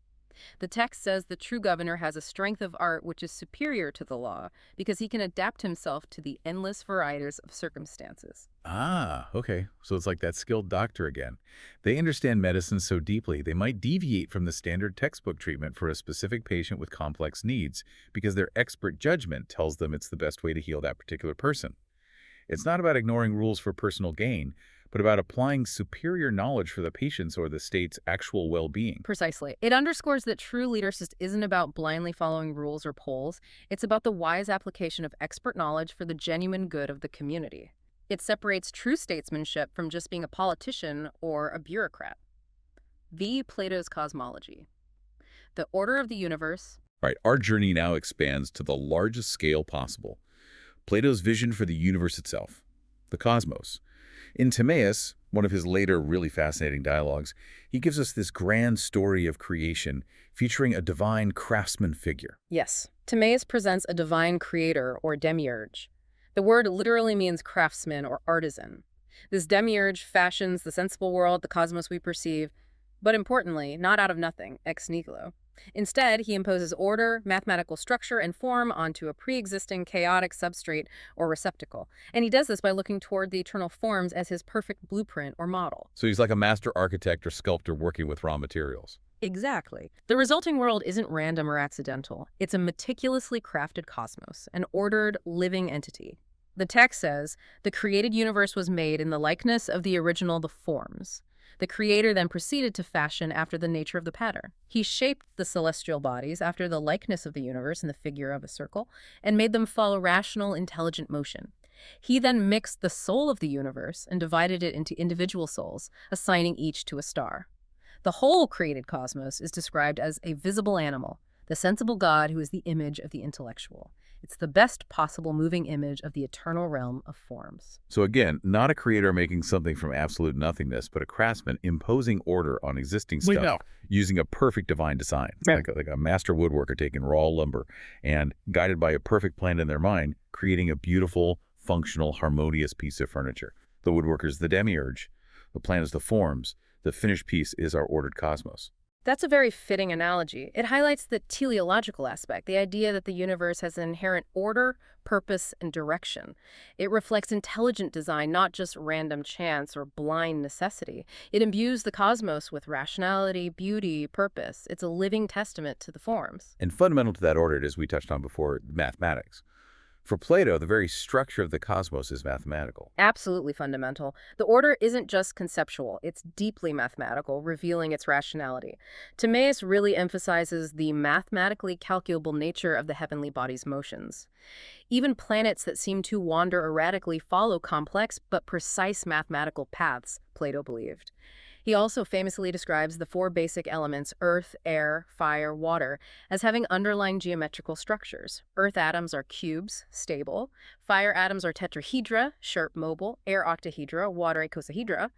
The text says the true governor has a strength of art which is superior to the law because he can adapt himself to the endless varieties of circumstances. Ah, okay. So it's like that skilled doctor again. They understand medicine so deeply, they might deviate from the standard textbook treatment for a specific patient with complex needs because their expert judgment tells them it's the best way to heal that particular person. It's not about ignoring rules for personal gain, but about applying superior knowledge for the patient's or the state's actual well-being. Precisely. It underscores that true leadership isn't about blindly following rules or polls. It's about the wise application of expert knowledge for the genuine good of the community. It separates true statesmanship from just being a politician or a bureaucrat. V. Plato's cosmology. The order of the universe. Right, our journey now expands to the largest scale possible. Plato's vision for the universe itself, the cosmos. In Timaeus, one of his later really fascinating dialogues, he gives us this grand story of creation featuring a divine craftsman figure. Yes, Timaeus presents a divine creator or demiurge. The word literally means craftsman or artisan. This demiurge fashions the sensible world, the cosmos we perceive, but importantly, not out of nothing, ex nihilo. Instead, he imposes order, mathematical structure, and form onto a pre-existing chaotic substrate or receptacle. And he does this by looking toward the eternal forms as his perfect blueprint or model. So he's like a master architect or sculptor working with raw materials. Exactly. The resulting world isn't random or accidental. It's a meticulously crafted cosmos, an ordered, living entity. The text says, the created universe was made in the likeness of the original, the forms. The creator then proceeded to fashion after the nature of the pattern. He shaped the celestial bodies after the likeness of the universe in the figure of a circle and made them follow rational, intelligent motion. He then mixed the soul of the universe and divided it into individual souls, assigning each to a star. The whole created cosmos is described as a visible animal, the sensible God who is the image of the intellectual. It's the best possible moving image of the eternal realm of forms. So again, not a creator making something from absolute nothingness, but a craftsman imposing order on existing stuff using a perfect divine design. Right. Like a master woodworker taking raw lumber and, guided by a perfect plan in their mind, creating a beautiful, functional, harmonious piece of furniture. The woodworker's the demiurge. The plan is the forms. The finished piece is our ordered cosmos. That's a very fitting analogy. It highlights the teleological aspect, the idea that the universe has an inherent order, purpose, and direction. It reflects intelligent design, not just random chance or blind necessity. It imbues the cosmos with rationality, beauty, purpose. It's a living testament to the forms. And fundamental to that order, as we touched on before, mathematics. For Plato, the very structure of the cosmos is mathematical. Absolutely fundamental. The order isn't just conceptual, it's deeply mathematical, revealing its rationality. Timaeus really emphasizes the mathematically calculable nature of the heavenly body's motions. Even planets that seem to wander erratically follow complex but precise mathematical paths, Plato believed. He also famously describes the four basic elements, earth, air, fire, water, as having underlying geometrical structures. Earth atoms are cubes, stable. Fire atoms are tetrahedra, sharp, mobile. Air octahedra, water icosahedra.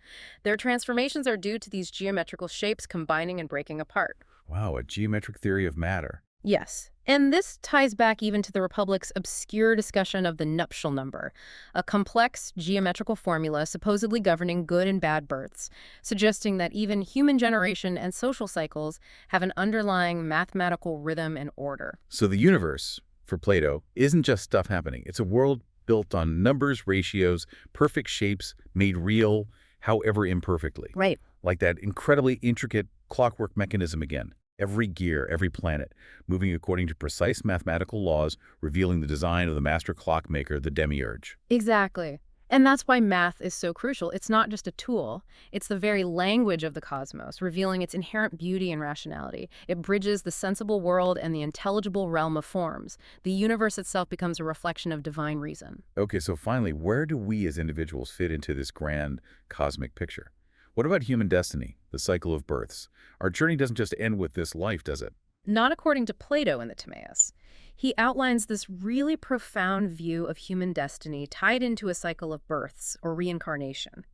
Their transformations are due to these geometrical shapes combining and breaking apart. Wow, a geometric theory of matter. Yes. And this ties back even to the Republic's obscure discussion of the nuptial number, a complex geometrical formula supposedly governing good and bad births, suggesting that even human generation and social cycles have an underlying mathematical rhythm and order. So the universe, for Plato, isn't just stuff happening. It's a world built on numbers, ratios, perfect shapes, made real, however imperfectly. Right. Like that incredibly intricate clockwork mechanism again. Every gear, every planet, moving according to precise mathematical laws, revealing the design of the master clockmaker, the demiurge. Exactly. And that's why math is so crucial. It's not just a tool. It's the very language of the cosmos, revealing its inherent beauty and rationality. It bridges the sensible world and the intelligible realm of forms. The universe itself becomes a reflection of divine reason. Okay, so finally, where do we as individuals fit into this grand cosmic picture? What about human destiny, the cycle of births? Our journey doesn't just end with this life, does it? Not according to Plato in the Timaeus. He outlines this really profound view of human destiny tied into a cycle of births, or reincarnation.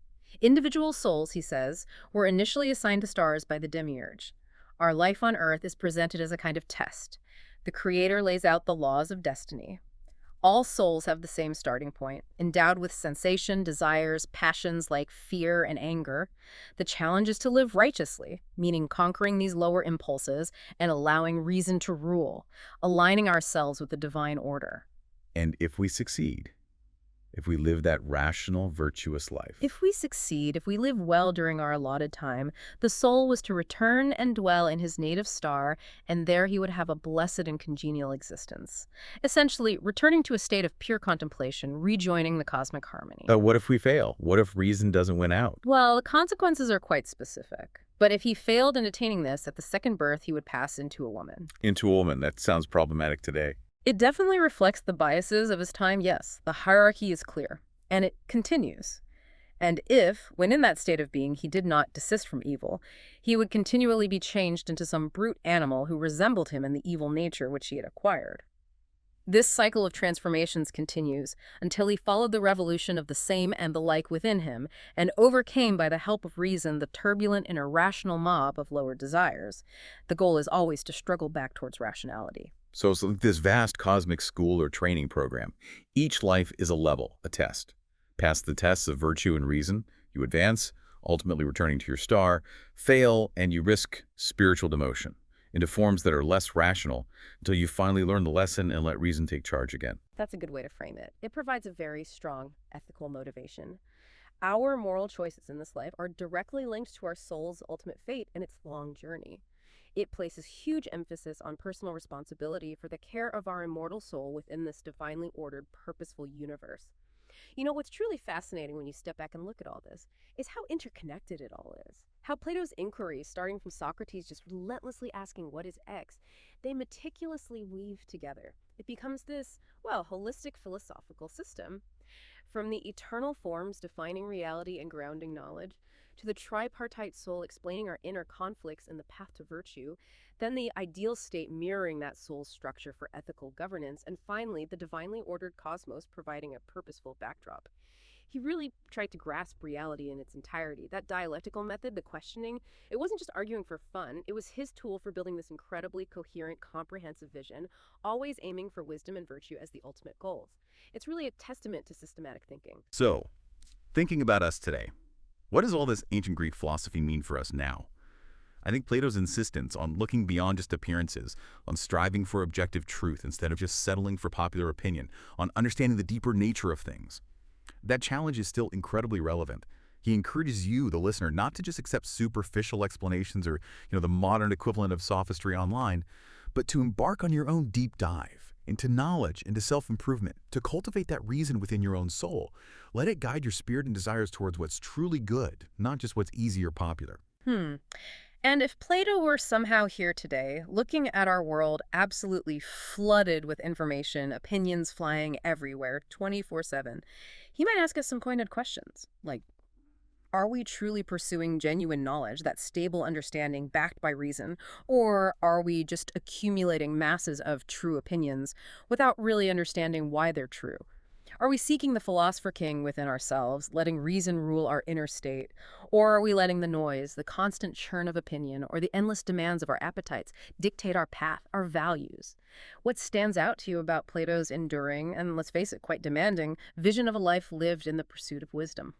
Individual souls, he says, were initially assigned to stars by the demiurge. Our life on Earth is presented as a kind of test. The Creator lays out the laws of destiny. All souls have the same starting point, endowed with sensation, desires, passions like fear and anger. The challenge is to live righteously, meaning conquering these lower impulses and allowing reason to rule, aligning ourselves with the divine order. And if we succeed, if we live that rational, virtuous life. If we succeed, if we live well during our allotted time, the soul was to return and dwell in his native star, and there he would have a blessed and congenial existence. Essentially, returning to a state of pure contemplation, rejoining the cosmic harmony. But what if we fail? What if reason doesn't win out? Well, the consequences are quite specific. But if he failed in attaining this, at the second birth, he would pass into a woman. Into a woman, that sounds problematic today. It definitely reflects the biases of his time, yes. The hierarchy is clear, and it continues. And if, when in that state of being, he did not desist from evil, he would continually be changed into some brute animal who resembled him in the evil nature which he had acquired. This cycle of transformations continues until he followed the revolution of the same and the like within him and overcame by the help of reason the turbulent and irrational mob of lower desires. The goal is always to struggle back towards rationality. So it's like this vast cosmic school or training program. Each life is a level, a test. Pass the tests of virtue and reason, you advance, ultimately returning to your star. Fail, and you risk spiritual demotion into forms that are less rational until you finally learn the lesson and let reason take charge again. That's a good way to frame it. It provides a very strong ethical motivation. Our moral choices in this life are directly linked to our soul's ultimate fate and its long journey. It places huge emphasis on personal responsibility for the care of our immortal soul within this divinely ordered, purposeful universe. You know, what's truly fascinating when you step back and look at all this is how interconnected it all is. How Plato's inquiries, starting from Socrates just relentlessly asking what is X, they meticulously weave together. It becomes this, well, holistic philosophical system. From the eternal forms defining reality and grounding knowledge, to the tripartite soul explaining our inner conflicts and the path to virtue, then the ideal state mirroring that soul's structure for ethical governance, and finally, the divinely ordered cosmos providing a purposeful backdrop. He really tried to grasp reality in its entirety. That dialectical method, the questioning, it wasn't just arguing for fun, it was his tool for building this incredibly coherent, comprehensive vision, always aiming for wisdom and virtue as the ultimate goals. It's really a testament to systematic thinking. So, thinking about us today, what does all this ancient Greek philosophy mean for us now? I think Plato's insistence on looking beyond just appearances, on striving for objective truth instead of just settling for popular opinion, on understanding the deeper nature of things. That challenge is still incredibly relevant. He encourages you, the listener, not to just accept superficial explanations or, the modern equivalent of sophistry online, but to embark on your own deep dive into knowledge, into self-improvement, to cultivate that reason within your own soul. Let it guide your spirit and desires towards what's truly good, not just what's easy or popular. And if Plato were somehow here today, looking at our world absolutely flooded with information, opinions flying everywhere, 24/7, he might ask us some pointed questions, like, Are we truly pursuing genuine knowledge, that stable understanding backed by reason, or are we just accumulating masses of true opinions without really understanding why they're true? Are we seeking the philosopher king within ourselves, letting reason rule our inner state? Or are we letting the noise, the constant churn of opinion, or the endless demands of our appetites dictate our path, our values? What stands out to you about Plato's enduring, and let's face it, quite demanding, vision of a life lived in the pursuit of wisdom?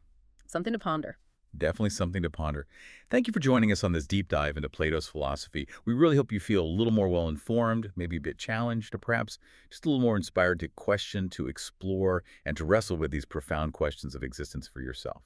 Something to ponder. Definitely something to ponder. Thank you for joining us on this deep dive into Plato's philosophy. We really hope you feel a little more well-informed, maybe a bit challenged, or perhaps just a little more inspired to question, to explore, and to wrestle with these profound questions of existence for yourself.